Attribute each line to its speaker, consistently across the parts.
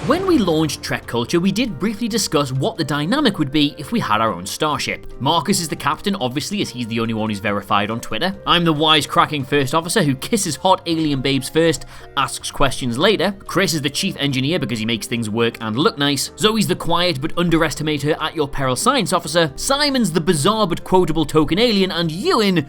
Speaker 1: When we launched Trek Culture, we did briefly discuss what the dynamic would be if we had our own starship. Marcus is the captain, obviously, as he's the only one who's verified on Twitter. I'm the wisecracking first officer who kisses hot alien babes first, asks questions later. Chris is the chief engineer because he makes things work and look nice. Zoe's the quiet but underestimate her at your peril science officer. Simon's the bizarre but quotable token alien, and Ewan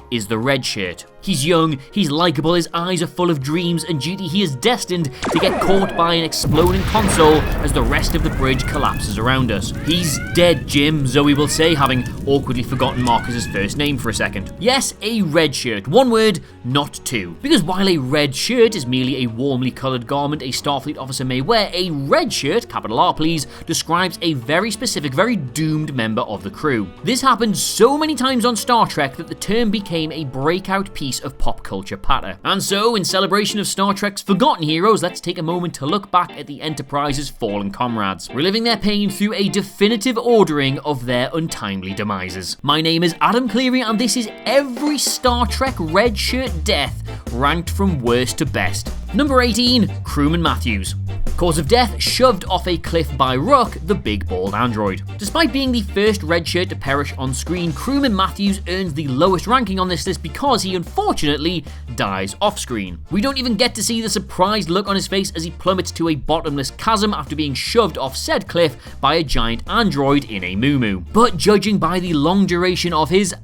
Speaker 1: is the Redshirt. He's young, he's likeable, his eyes are full of dreams and duty. He is destined to get caught by an exploding console as the rest of the bridge collapses around us. He's dead, Jim, Zoe will say, having awkwardly forgotten Marcus's first name for a second. Yes, a red shirt. One word, not two. Because while a red shirt is merely a warmly coloured garment a Starfleet officer may wear, a red shirt, capital R please, describes a very specific, very doomed member of the crew. This happened so many times on Star Trek that the term became a breakout piece of pop culture patter. And so, in celebration of Star Trek's forgotten heroes, let's take a moment to look back at the Enterprise's fallen comrades, reliving their pain through a definitive ordering of their untimely demises. My name is Adam Cleary, and this is every Star Trek red shirt death ranked from worst to best. Number 18, Crewman Mathews. Cause of death, shoved off a cliff by Rook, the big bald android. Despite being the first redshirt to perish on screen, Crewman Mathews earns the lowest ranking on this list because he unfortunately dies off screen. We don't even get to see the surprised look on his face as he plummets to a bottomless chasm after being shoved off said cliff by a giant android in a muumuu. But judging by the long duration of his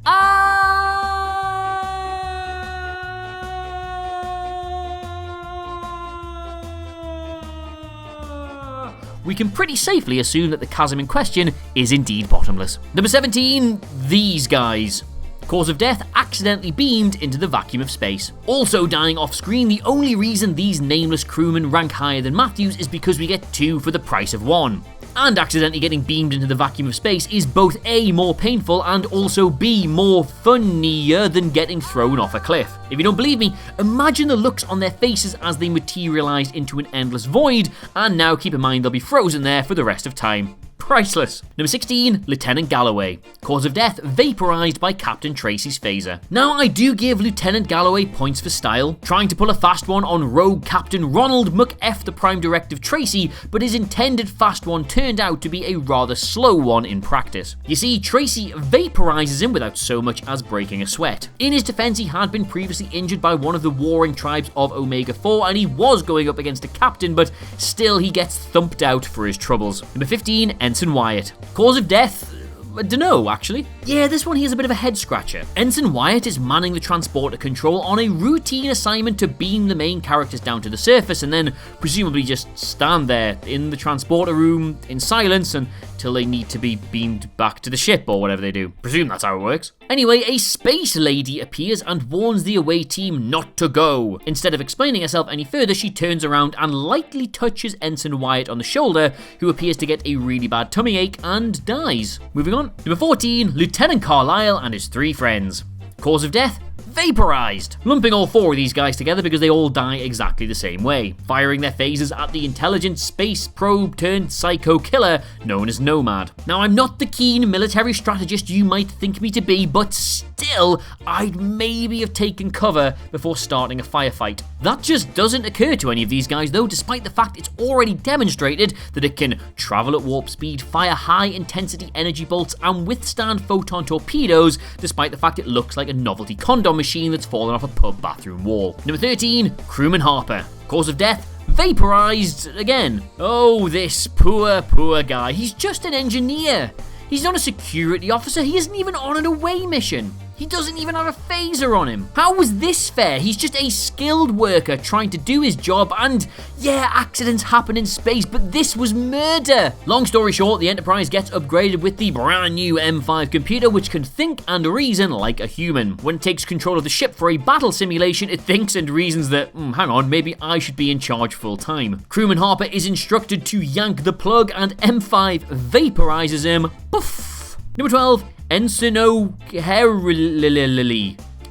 Speaker 1: we can pretty safely assume that the chasm in question is indeed bottomless. Number 17, these guys. Cause of death, accidentally beamed into the vacuum of space. Also dying off screen, the only reason these nameless crewmen rank higher than Mathews is because we get two for the price of one. And accidentally getting beamed into the vacuum of space is both A, more painful, and also B, more funnier than getting thrown off a cliff. If you don't believe me, imagine the looks on their faces as they materialise into an endless void, and now keep in mind they'll be frozen there for the rest of time. Priceless. Number 16, Lieutenant Galloway. Cause of death, vaporised by Captain Tracy's phaser. Now, I do give Lieutenant Galloway points for style, trying to pull a fast one on rogue Captain Ronald McF the Prime Directive Tracy, but his intended fast one turned out to be a rather slow one in practice. You see, Tracy vaporises him without so much as breaking a sweat. In his defence, he had been previously injured by one of the warring tribes of Omega-4, and he was going up against a captain, but still he gets thumped out for his troubles. Number 15, Ensign Wyatt. Cause of death? I dunno, actually. Yeah, this one here's a bit of a head scratcher. Ensign Wyatt is manning the transporter control on a routine assignment to beam the main characters down to the surface and then presumably just stand there in the transporter room in silence until they need to be beamed back to the ship or whatever they do. Presume that's how it works. Anyway, a space lady appears and warns the away team not to go. Instead of explaining herself any further, she turns around and lightly touches Ensign Wyatt on the shoulder, who appears to get a really bad tummy ache and dies. Moving on. Number 14, Lieutenant Carlile and his three friends. Cause of death? Vaporized. Lumping all four of these guys together because they all die exactly the same way, firing their phasers at the intelligent space probe turned psycho killer known as Nomad. Now, I'm not the keen military strategist you might think me to be, but still, I'd maybe have taken cover before starting a firefight. That just doesn't occur to any of these guys though, despite the fact it's already demonstrated that it can travel at warp speed, fire high intensity energy bolts, and withstand photon torpedoes, despite the fact it looks like a novelty condom machine that's fallen off a pub bathroom wall. Number 13, Crewman Harper. Cause of death? Vaporized again. Oh, this poor guy. He's just an engineer. He's not a security officer. He isn't even on an away mission. He doesn't even have a phaser on him. How was this fair? He's just a skilled worker trying to do his job, and yeah, accidents happen in space, but this was murder. Long story short, the Enterprise gets upgraded with the brand new M5 computer, which can think and reason like a human. When it takes control of the ship for a battle simulation, it thinks and reasons that, hang on, maybe I should be in charge full time. Crewman Harper is instructed to yank the plug, and M5 vaporizes him. Poof. Number 12, Ensign OHara.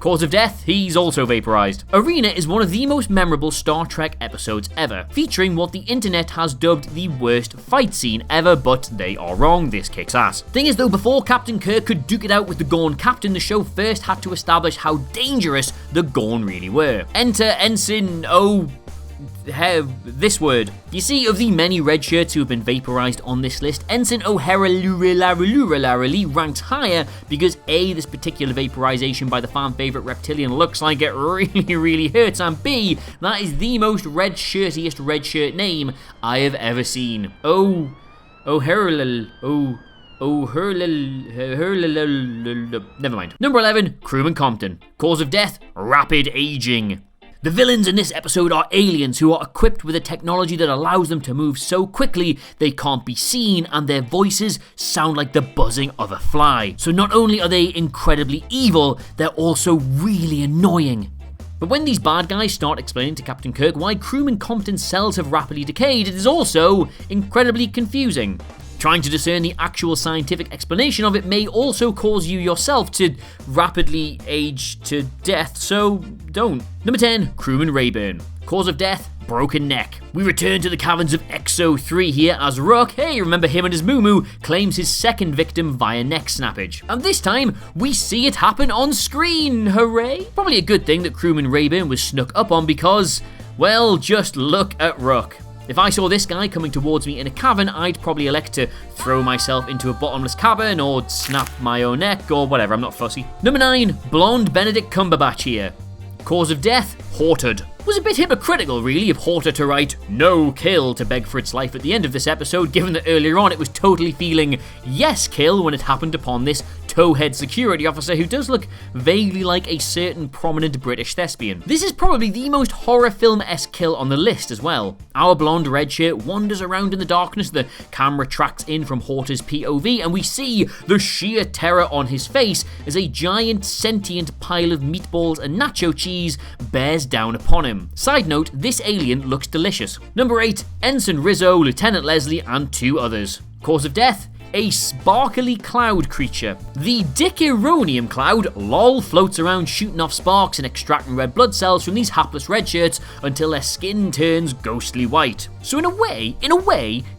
Speaker 1: Cause of death? He's also vaporized. Arena is one of the most memorable Star Trek episodes ever, featuring what the internet has dubbed the worst fight scene ever, but they are wrong, this kicks ass. Thing is though, before Captain Kirk could duke it out with the Gorn captain, the show first had to establish how dangerous the Gorn really were. Enter Ensign this word. You see, of the many red shirts who have been vaporized on this list, Ensign OHara ranked higher because A, this particular vaporization by the fan favorite reptilian looks like it really hurts, and B, that is the most red-shirtiest red shirt name I have ever seen. Never mind. Number 11, Crewman Compton. Cause of death, rapid aging. The villains in this episode are aliens who are equipped with a technology that allows them to move so quickly they can't be seen, and their voices sound like the buzzing of a fly. So not only are they incredibly evil, they're also really annoying. But when these bad guys start explaining to Captain Kirk why Crewman Compton's cells have rapidly decayed, it is also incredibly confusing. Trying to discern the actual scientific explanation of it may also cause you yourself to rapidly age to death, so don't. Number 10, Crewman Rayburn. Cause of death, broken neck. We return to the caverns of XO3 here as Rook, hey, remember him and his moo-moo, claims his second victim via neck snappage. And this time, we see it happen on screen, hooray! Probably a good thing that Crewman Rayburn was snuck up on because, well, just look at Rook. If I saw this guy coming towards me in a cavern, I'd probably elect to throw myself into a bottomless cavern or snap my own neck or whatever, I'm not fussy. Number 9, blonde Benedict Cumberbatch here. Cause of death, haunted. Was a bit hypocritical really of Harper to write no kill to beg for its life at the end of this episode, given that earlier on it was totally feeling yes kill when it happened upon this towhead security officer who does look vaguely like a certain prominent British thespian. This is probably the most horror film-esque kill on the list as well. Our blonde redshirt wanders around in the darkness, the camera tracks in from Harper's POV, and we see the sheer terror on his face as a giant sentient pile of meatballs and nacho cheese bears down upon him. Side note, this alien looks delicious. Number 8, Ensign Rizzo, Lieutenant Leslie, and 2 others. Cause of death, a sparkly cloud creature. The Dicyronium cloud, lol, floats around shooting off sparks and extracting red blood cells from these hapless red shirts until their skin turns ghostly white. So in a way,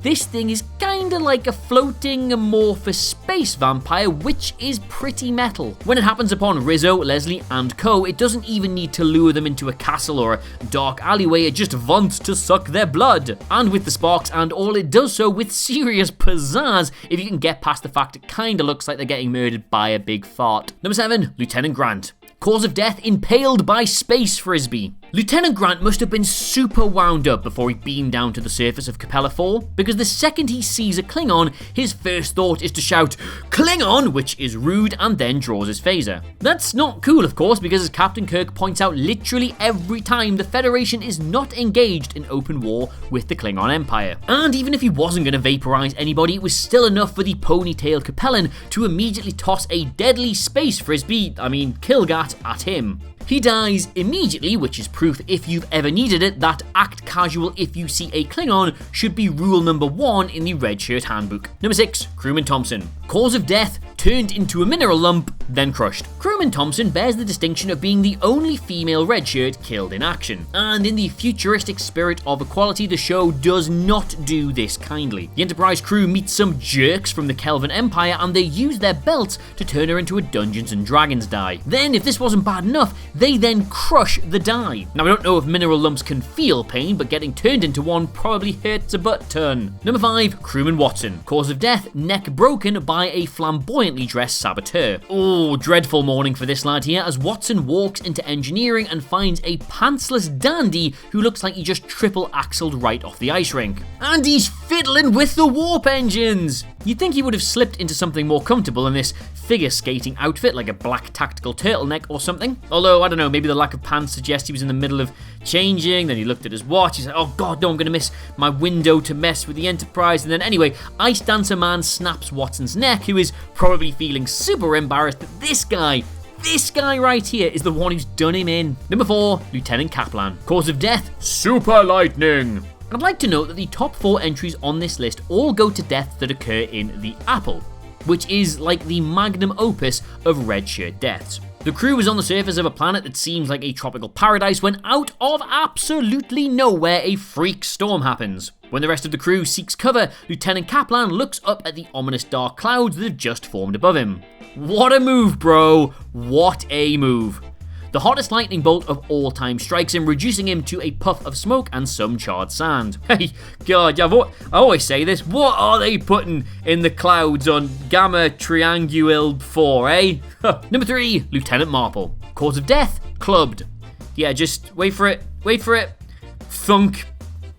Speaker 1: this thing is kinda like a floating amorphous space vampire, which is pretty metal. When it happens upon Rizzo, Leslie, and co, it doesn't even need to lure them into a castle or a dark alleyway, it just wants to suck their blood. And with the sparks and all, it does so with serious pizzazz, if you can get past the fact it kinda looks like they're getting murdered by a big fart. Number 7, Lieutenant Grant. Cause of death, impaled by space frisbee. Lieutenant Grant must have been super wound up before he beamed down to the surface of Capella 4, because the second he sees a Klingon, his first thought is to shout, "Klingon!" which is rude, and then draws his phaser. That's not cool, of course, because as Captain Kirk points out literally every time, the Federation is not engaged in open war with the Klingon Empire. And even if he wasn't going to vaporize anybody, it was still enough for the ponytail Capellan to immediately toss a deadly space frisbee, Kilgat, at him. He dies immediately, which is proof, if you've ever needed it, that act casual if you see a Klingon should be rule number 1 in the Redshirt handbook. Number 6, Crewman Thompson. Cause of death, turned into a mineral lump, then crushed. Crewman Thompson bears the distinction of being the only female redshirt killed in action. And in the futuristic spirit of equality, the show does not do this kindly. The Enterprise crew meets some jerks from the Kelvin Empire, and they use their belts to turn her into a Dungeons and Dragons die. Then, if this wasn't bad enough, they then crush the die. Now, I don't know if mineral lumps can feel pain, but getting turned into one probably hurts a butt ton. Number 5, Crewman Watson. Cause of death, neck broken by a flamboyantly dressed saboteur. Oh, dreadful morning for this lad here, as Watson walks into engineering and finds a pantsless dandy who looks like he just triple-axled right off the ice rink. And he's fiddling with the warp engines! You'd think he would have slipped into something more comfortable in this figure skating outfit, like a black tactical turtleneck or something. Although, I don't know, maybe the lack of pants suggests he was in the middle of changing, then he looked at his watch, he's like, oh god, no, I'm gonna miss my window to mess with the Enterprise, and then anyway, Ice Dancer Man snaps Watson's neck, who is probably feeling super embarrassed, but this guy right here is the one who's done him in. Number 4, Lieutenant Kaplan. Cause of death, super lightning. I'd like to note that the top 4 entries on this list all go to deaths that occur in the Apple, which is like the magnum opus of redshirt deaths. The crew is on the surface of a planet that seems like a tropical paradise when out of absolutely nowhere a freak storm happens. When the rest of the crew seeks cover, Lieutenant Kaplan looks up at the ominous dark clouds that have just formed above him. What a move, bro! What a move! The hottest lightning bolt of all time strikes him, reducing him to a puff of smoke and some charred sand. Hey, God, I always say this, what are they putting in the clouds on Gamma Triangule 4, eh? Number 3, Lieutenant Marple. Cause of death, clubbed. Yeah, just wait for it, thunk.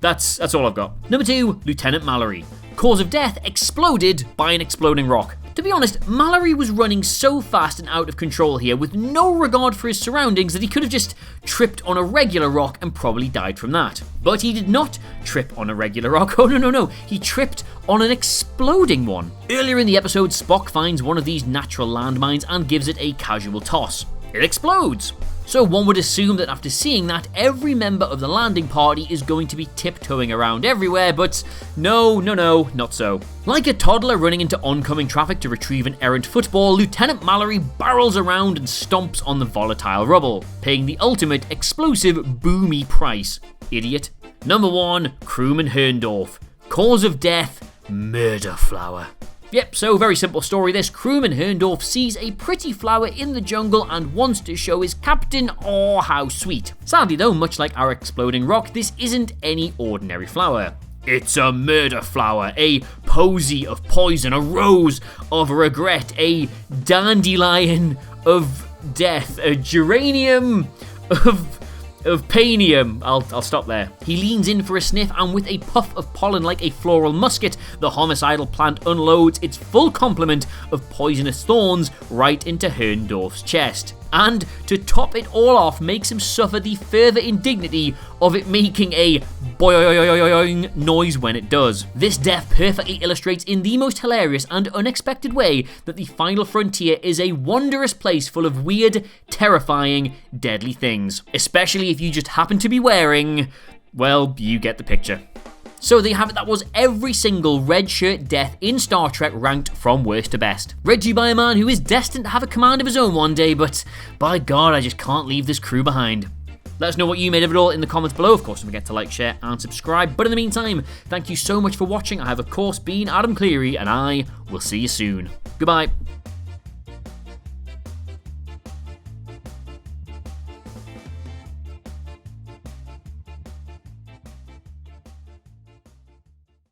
Speaker 1: That's all I've got. Number 2, Lieutenant Mallory. Cause of death, exploded by an exploding rock. To be honest, Mallory was running so fast and out of control here with no regard for his surroundings that he could have just tripped on a regular rock and probably died from that. But he did not trip on a regular rock. Oh, no. He tripped on an exploding one. Earlier in the episode, Spock finds one of these natural landmines and gives it a casual toss. It explodes. So one would assume that after seeing that, every member of the landing party is going to be tiptoeing around everywhere, but no, not so. Like a toddler running into oncoming traffic to retrieve an errant football, Lieutenant Mallory barrels around and stomps on the volatile rubble, paying the ultimate explosive boomy price. Idiot. Number 1, Crewman Herndorf. Cause of death, murder flower. Yep, so very simple story this. Crewman Herndorf sees a pretty flower in the jungle and wants to show his captain, oh how sweet. Sadly though, much like our exploding rock, this isn't any ordinary flower. It's a murder flower, a posy of poison, a rose of regret, a dandelion of death, a geranium of panium. I'll stop there. He leans in for a sniff, and with a puff of pollen like a floral musket, the homicidal plant unloads its full complement of poisonous thorns right into Herndorf's chest. And to top it all off, makes him suffer the further indignity of it making a boing noise when it does. This death perfectly illustrates in the most hilarious and unexpected way that the final frontier is a wondrous place full of weird, terrifying, deadly things. Especially if you just happen to be wearing, well, you get the picture. So there you have it, that was every single Redshirt death in Star Trek ranked from worst to best. Read to you by a man who is destined to have a command of his own one day, but by God, I just can't leave this crew behind. Let us know what you made of it all in the comments below. Of course, don't forget to like, share, and subscribe. But in the meantime, thank you so much for watching. I have, of course, been Adam Cleary, and I will see you soon. Goodbye.